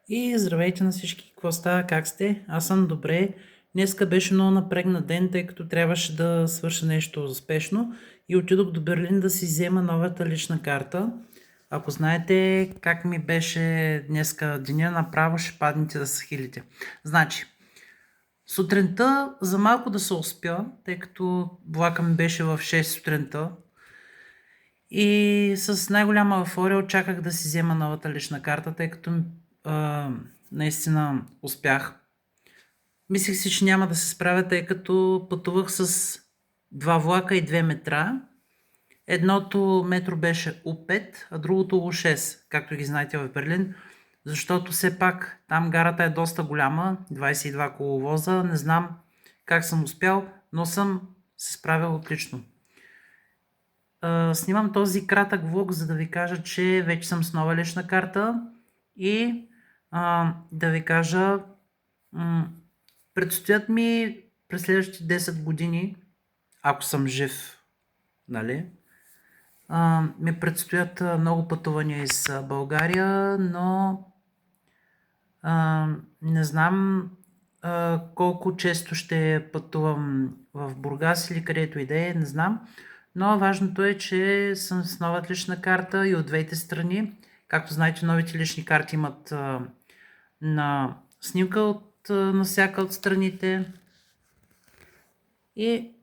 И здравейте на всички, какво става, как сте? Аз съм добре. Днеска беше много напрегнат ден, тъй като трябваше да свърша нещо успешно и отидох до Берлин да си взема новата лична карта. Ако знаете как ми беше днеска деня, направо ще паднете да се хилите. Значи, сутринта за малко да се успя, тъй като влака ми беше в 6 сутринта, и с най-голяма еуфория очаках да си взема новата лична карта, тъй като наистина успях. Мислех си, че няма да се справя, тъй като пътувах с два влака и две метра. Едното метро беше У5, а другото У6, както ги знаете в Берлин, защото все пак там гарата е доста голяма, 22 коловоза. Не знам как съм успял, но съм се справил отлично. Снимам този кратък влог, за да ви кажа, че вече съм с нова лична карта и да ви кажа, предстоят ми през следващите 10 години, ако съм жив, нали, ми предстоят много пътувания из България, но не знам колко често ще пътувам в Бургас или където и да е, не знам. Но важното е, че съм с нова лична карта и от двете страни. Както знаете, новите лични карти имат на снимка на всяка от страните. И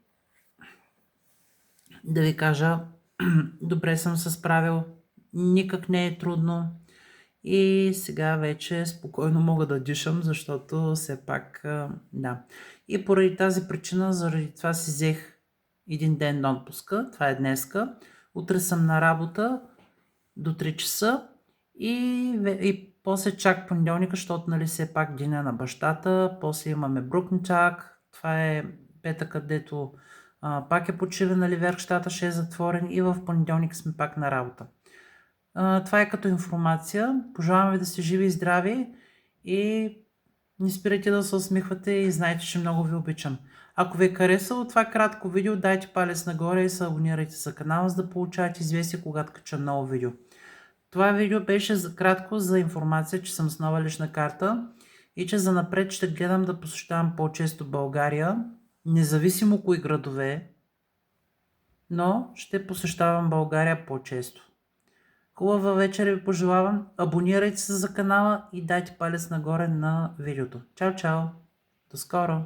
да ви кажа, добре съм се справил, никак не е трудно. И сега вече спокойно мога да дишам, защото все пак, да. И поради тази причина, заради това си взех един ден на отпуска, това е днеска. Утре съм на работа до 3 часа и после чак понеделника, защото нали все пак деня на бащата, после имаме Брукничак, това е петък, където пак е почивен, нали, веркщата ще е затворен и в понеделник сме пак на работа. Това е като информация. Пожелавам ви да сте живи и здрави и не спирайте да се усмихвате и знайте, че много ви обичам. Ако ви е харесало това кратко видео, дайте палец нагоре и се абонирайте за канала, за да получавате известие, когато кача ново видео. Това видео беше за кратко за информация, че съм с нова лична карта и че занапред ще гледам да посещавам по-често България, независимо кои градове, но ще посещавам България по-често. Хубава вечер ви пожелавам, абонирайте се за канала и дайте палец нагоре на видеото. Чао, чао! До скоро!